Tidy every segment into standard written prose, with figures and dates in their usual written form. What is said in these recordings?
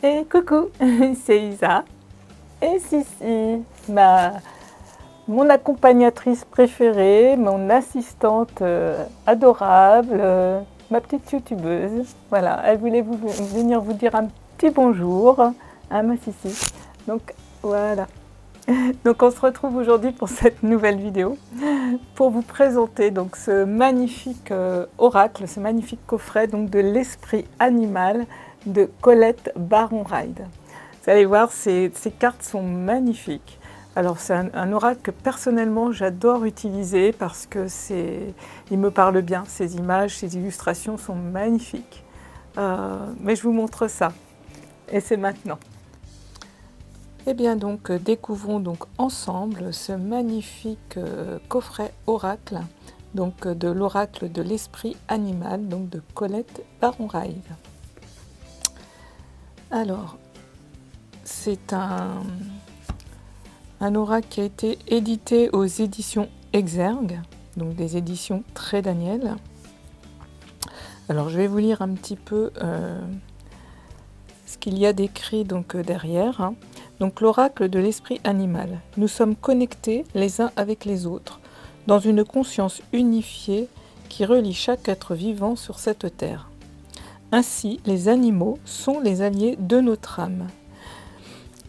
Et coucou, c'est Isa. Et Sissi, mon accompagnatrice préférée, mon assistante adorable, ma petite youtubeuse. Voilà, elle voulait venir vous dire un petit bonjour, hein, ma Sissi. Donc voilà. Donc on se retrouve aujourd'hui pour cette nouvelle vidéo, pour vous présenter donc ce magnifique oracle, ce magnifique coffret donc de l'esprit animal de Colette Baron-Ryde. Vous allez voir, ces cartes sont magnifiques. Alors c'est un oracle que personnellement j'adore utiliser parce que il me parle bien, ces images, ces illustrations sont magnifiques. Mais je vous montre ça, et c'est maintenant. Et bien donc découvrons donc ensemble ce magnifique coffret oracle, donc de l'oracle de l'esprit animal, donc de Colette Baron-Ryde. Alors, c'est un oracle qui a été édité aux éditions Exergue, donc des éditions Trait Daniel. Alors je vais vous lire un petit peu ce qu'il y a d'écrit donc derrière. Hein. Donc l'oracle de l'esprit animal. Nous sommes connectés les uns avec les autres, dans une conscience unifiée qui relie chaque être vivant sur cette terre. Ainsi, les animaux sont les alliés de notre âme.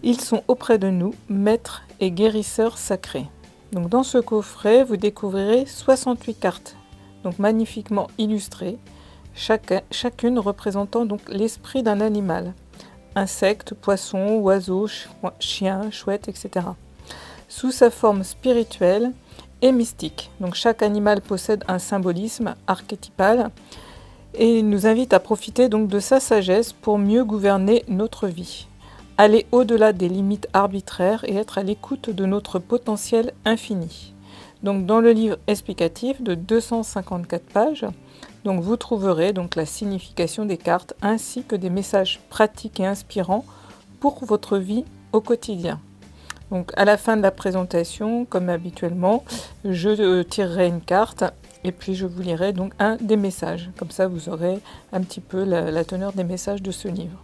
Ils sont auprès de nous, maîtres et guérisseurs sacrés. Donc dans ce coffret, vous découvrirez 68 cartes, donc magnifiquement illustrées, chacune représentant donc l'esprit d'un animal. Insectes, poissons, oiseaux, chiens, chouettes, etc. Sous sa forme spirituelle et mystique. Donc chaque animal possède un symbolisme archétypal et nous invite à profiter donc de sa sagesse pour mieux gouverner notre vie. Aller au-delà des limites arbitraires et être à l'écoute de notre potentiel infini. Donc dans le livre explicatif de 254 pages, donc vous trouverez donc la signification des cartes ainsi que des messages pratiques et inspirants pour votre vie au quotidien. Donc à la fin de la présentation, comme habituellement, je tirerai une carte et puis je vous lirai donc un des messages. Comme ça vous aurez un petit peu la teneur des messages de ce livre.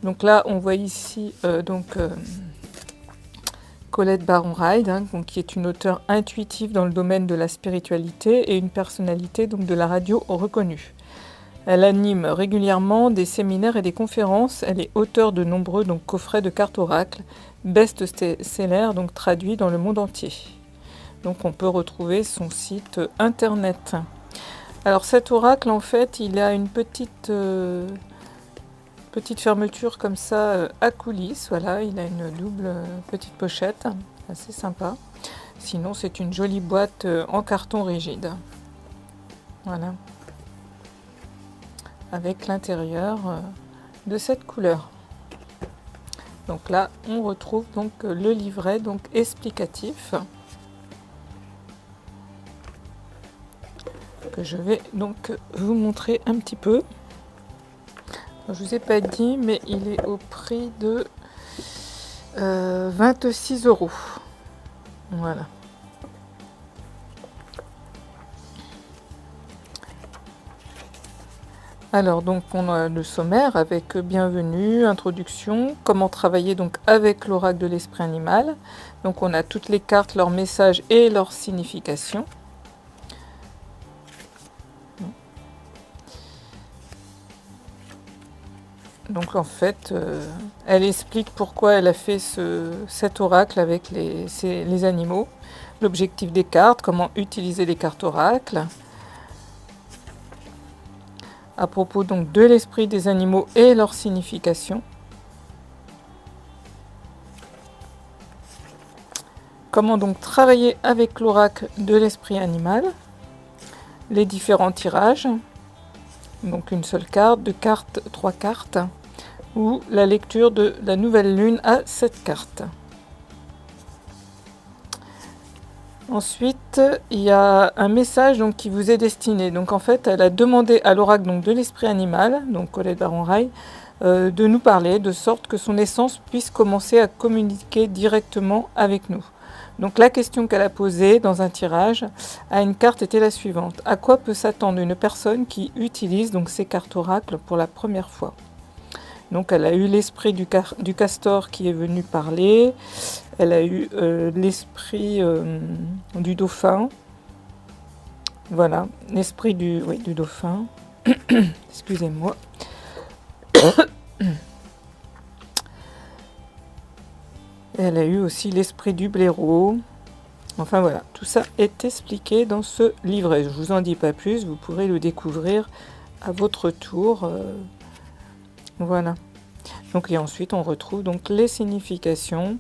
Donc là on voit ici Colette Baron-Ryde, hein, qui est une auteure intuitive dans le domaine de la spiritualité et une personnalité donc, de la radio reconnue. Elle anime régulièrement des séminaires et des conférences. Elle est auteure de nombreux coffrets de cartes oracles, best-sellers donc traduits dans le monde entier. Donc on peut retrouver son site internet. Alors cet oracle en fait, il a une petite fermeture comme ça à coulisses, voilà, il a une double petite pochette, assez sympa. Sinon c'est une jolie boîte en carton rigide. Voilà. Avec l'intérieur de cette couleur. Donc là on retrouve donc le livret donc explicatif que je vais donc vous montrer un petit peu. Je vous ai pas dit, mais il est au prix de 26 €. Voilà. Alors donc on a le sommaire avec bienvenue, introduction, comment travailler donc avec l'oracle de l'esprit animal. Donc on a toutes les cartes, leurs messages et leurs significations. Donc en fait, elle explique pourquoi elle a fait cet oracle avec les animaux, l'objectif des cartes, comment utiliser les cartes oracles, à propos donc de l'esprit des animaux et leur signification, comment donc travailler avec l'oracle de l'esprit animal, les différents tirages, donc une seule carte, 3 cartes, ou la lecture de la nouvelle lune à 7 cartes. Ensuite, il y a un message donc, qui vous est destiné. Donc en fait, elle a demandé à l'oracle donc, de l'esprit animal, donc Colette Baron-Ryde, de nous parler, de sorte que son essence puisse commencer à communiquer directement avec nous. Donc la question qu'elle a posée dans un tirage à une carte était la suivante. À quoi peut s'attendre une personne qui utilise donc ces cartes oracles pour la première fois ? Donc elle a eu l'esprit du castor qui est venu parler, elle a eu l'esprit du dauphin, voilà, l'esprit du dauphin, excusez-moi. Elle a eu aussi l'esprit du blaireau. Enfin voilà, tout ça est expliqué dans ce livret. Je ne vous en dis pas plus, vous pourrez le découvrir à votre tour. Voilà. Donc, et ensuite, on retrouve donc les significations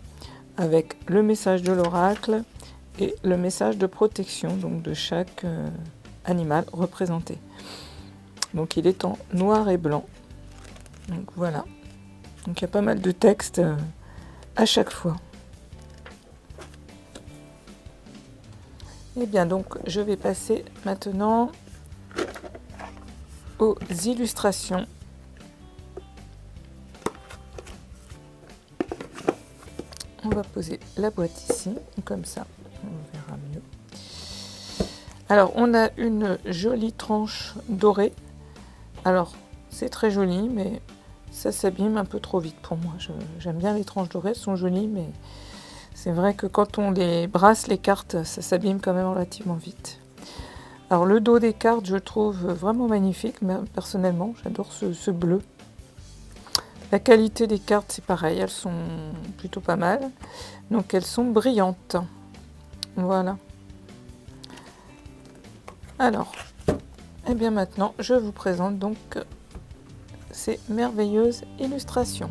avec le message de l'oracle et le message de protection donc de chaque animal représenté. Donc il est en noir et blanc. Donc voilà. Donc il y a pas mal de textes à chaque fois. Et bien donc je vais passer maintenant aux illustrations. On va poser la boîte ici, comme ça, on verra mieux. Alors on a une jolie tranche dorée. Alors c'est très joli, mais ça s'abîme un peu trop vite pour moi. J'aime bien les tranches dorées, elles sont jolies, mais c'est vrai que quand on les brasse les cartes, ça s'abîme quand même relativement vite. Alors le dos des cartes, je le trouve vraiment magnifique, mais personnellement, j'adore ce bleu. La qualité des cartes, c'est pareil, elles sont plutôt pas mal. Donc elles sont brillantes. Voilà. Alors, et bien maintenant, je vous présente donc ces merveilleuses illustrations.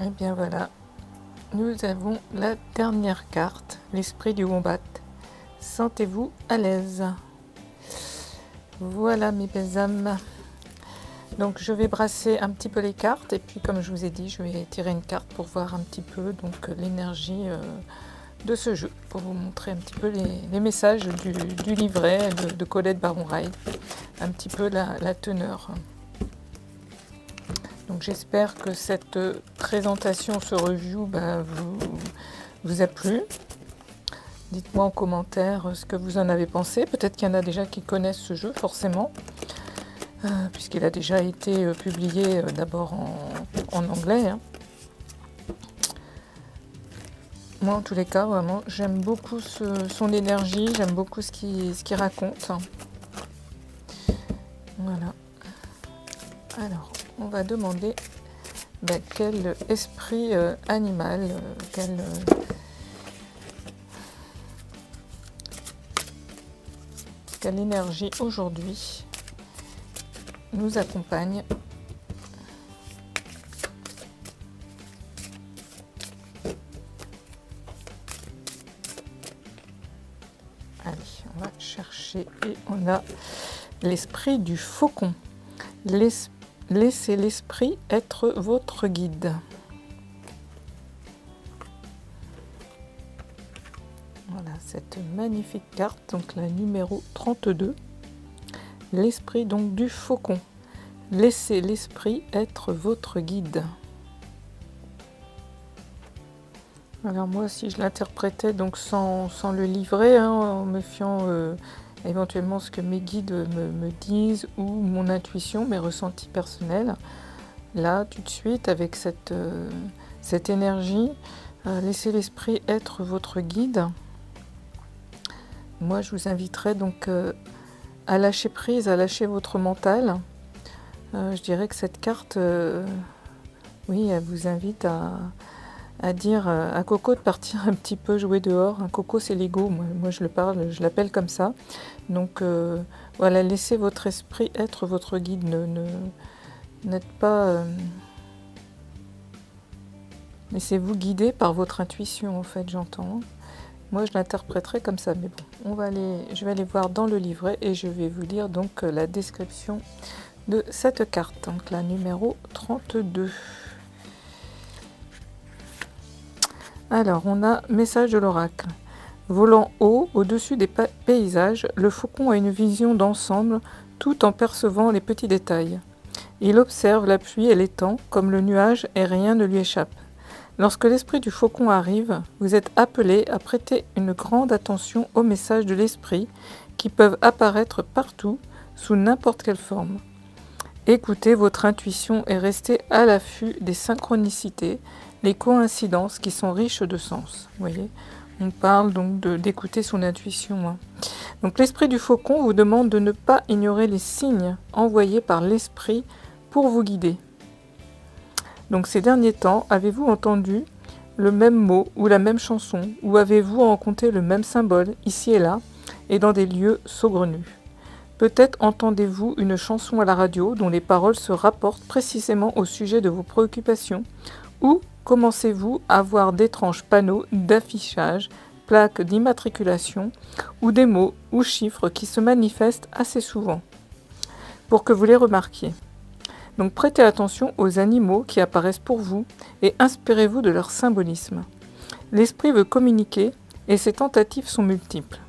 Et bien voilà, nous avons la dernière carte, l'esprit du wombat. Sentez-vous à l'aise. Voilà mes belles âmes. Donc je vais brasser un petit peu les cartes et puis comme je vous ai dit, je vais tirer une carte pour voir un petit peu donc l'énergie de ce jeu, pour vous montrer un petit peu les messages du livret de Colette Baron-Reid, un petit peu la teneur. Donc j'espère que cette présentation, ce review vous a plu. Dites-moi en commentaire ce que vous en avez pensé. Peut-être qu'il y en a déjà qui connaissent ce jeu, forcément, puisqu'il a déjà été publié d'abord en anglais. Hein. Moi, en tous les cas, vraiment, j'aime beaucoup son énergie, j'aime beaucoup ce qu'il raconte. Voilà. Alors, on va demander quel esprit animal, quelle énergie aujourd'hui nous accompagne. Allez, on va chercher et on a l'esprit du faucon. Laissez l'esprit être votre guide. Voilà cette magnifique carte, donc la numéro 32. L'esprit donc du faucon. Laissez l'esprit être votre guide. Alors moi, si je l'interprétais donc sans le livret, hein, en me fiant éventuellement ce que mes guides me disent ou mon intuition, mes ressentis personnels, là tout de suite avec cette énergie, laissez l'esprit être votre guide. Moi, je vous inviterais donc à lâcher prise, à lâcher votre mental. Je dirais que cette carte, oui, elle vous invite à dire à Coco de partir un petit peu jouer dehors. Coco, c'est l'ego, moi je l'appelle comme ça. Donc voilà, laissez votre esprit être votre guide. N'êtes pas... laissez-vous guider par votre intuition, en fait, j'entends. Moi, je l'interpréterai comme ça, mais bon, je vais aller voir dans le livret et je vais vous lire donc la description de cette carte, donc la numéro 32. Alors, on a message de l'oracle. Volant haut, au-dessus des paysages, le faucon a une vision d'ensemble tout en percevant les petits détails. Il observe la pluie et l'étang comme le nuage et rien ne lui échappe. Lorsque l'esprit du faucon arrive, vous êtes appelé à prêter une grande attention aux messages de l'esprit qui peuvent apparaître partout, sous n'importe quelle forme. Écoutez votre intuition et restez à l'affût des synchronicités, les coïncidences qui sont riches de sens. Vous voyez, on parle donc d'écouter son intuition. Hein. Donc l'esprit du faucon vous demande de ne pas ignorer les signes envoyés par l'esprit pour vous guider. Donc ces derniers temps, avez-vous entendu le même mot ou la même chanson, ou avez-vous rencontré le même symbole ici et là, et dans des lieux saugrenus? Peut-être entendez-vous une chanson à la radio dont les paroles se rapportent précisément au sujet de vos préoccupations, ou commencez-vous à voir d'étranges panneaux d'affichage, plaques d'immatriculation, ou des mots ou chiffres qui se manifestent assez souvent, pour que vous les remarquiez. Donc prêtez attention aux animaux qui apparaissent pour vous et inspirez-vous de leur symbolisme. L'esprit veut communiquer et ses tentatives sont multiples.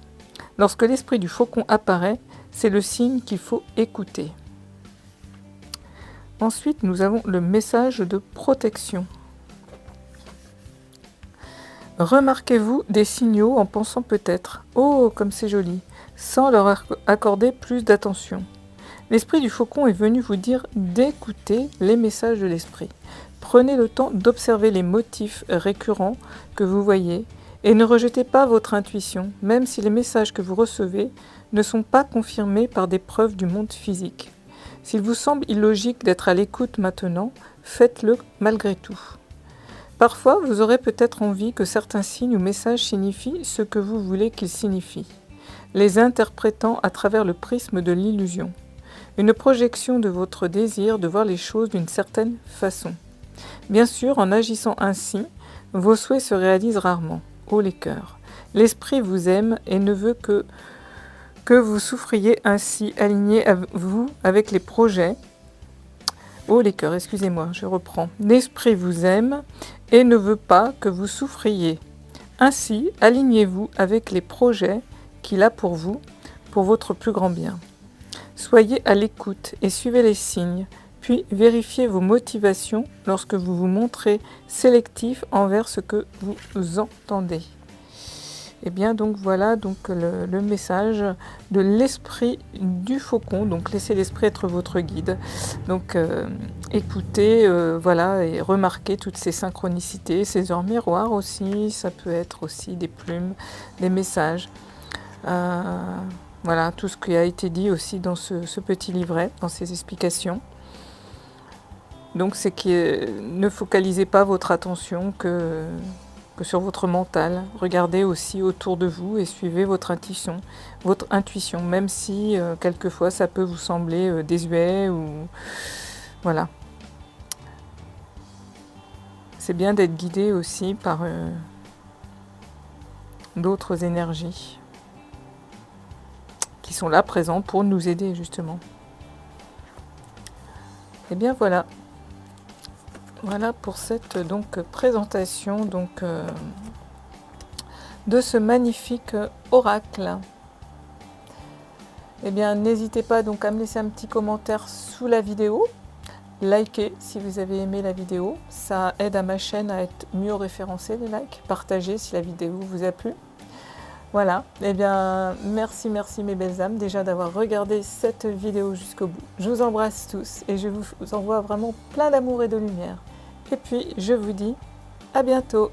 Lorsque l'esprit du faucon apparaît, c'est le signe qu'il faut écouter. Ensuite, nous avons le message de protection. Remarquez-vous des signaux en pensant peut-être « Oh, comme c'est joli !» sans leur accorder plus d'attention. L'esprit du faucon est venu vous dire d'écouter les messages de l'esprit. Prenez le temps d'observer les motifs récurrents que vous voyez et ne rejetez pas votre intuition, même si les messages que vous recevez ne sont pas confirmés par des preuves du monde physique. S'il vous semble illogique d'être à l'écoute maintenant, faites-le malgré tout. Parfois, vous aurez peut-être envie que certains signes ou messages signifient ce que vous voulez qu'ils signifient, les interprétant à travers le prisme de l'illusion. Une projection de votre désir de voir les choses d'une certaine façon. Bien sûr, en agissant ainsi, vos souhaits se réalisent rarement. Oh les cœurs! L'esprit vous aime et ne veut que vous souffriez ainsi, aligné vous avec les projets. Oh les cœurs, excusez-moi, je reprends. L'esprit vous aime et ne veut pas que vous souffriez. Ainsi, alignez-vous avec les projets qu'il a pour vous, pour votre plus grand bien. Soyez à l'écoute et suivez les signes, puis vérifiez vos motivations lorsque vous vous montrez sélectif envers ce que vous entendez. Et bien donc voilà donc le message de l'esprit du faucon. Donc laissez l'esprit être votre guide. Donc écoutez, voilà, et remarquez toutes ces synchronicités, ces heures miroirs aussi. Ça peut être aussi des plumes, des messages. Voilà, tout ce qui a été dit aussi dans ce petit livret, dans ces explications. Donc c'est que ne focalisez pas votre attention que sur votre mental. Regardez aussi autour de vous et suivez votre intuition, même si quelquefois ça peut vous sembler désuet ou voilà. C'est bien d'être guidé aussi par d'autres énergies qui sont là présentes pour nous aider justement. Et bien voilà. Voilà pour cette donc présentation donc, de ce magnifique oracle. Eh bien, n'hésitez pas donc à me laisser un petit commentaire sous la vidéo. Likez si vous avez aimé la vidéo. Ça aide à ma chaîne à être mieux référencée, les likes. Partagez si la vidéo vous a plu. Voilà. Eh bien, merci mes belles âmes déjà d'avoir regardé cette vidéo jusqu'au bout. Je vous embrasse tous et je vous envoie vraiment plein d'amour et de lumière. Et puis, je vous dis à bientôt.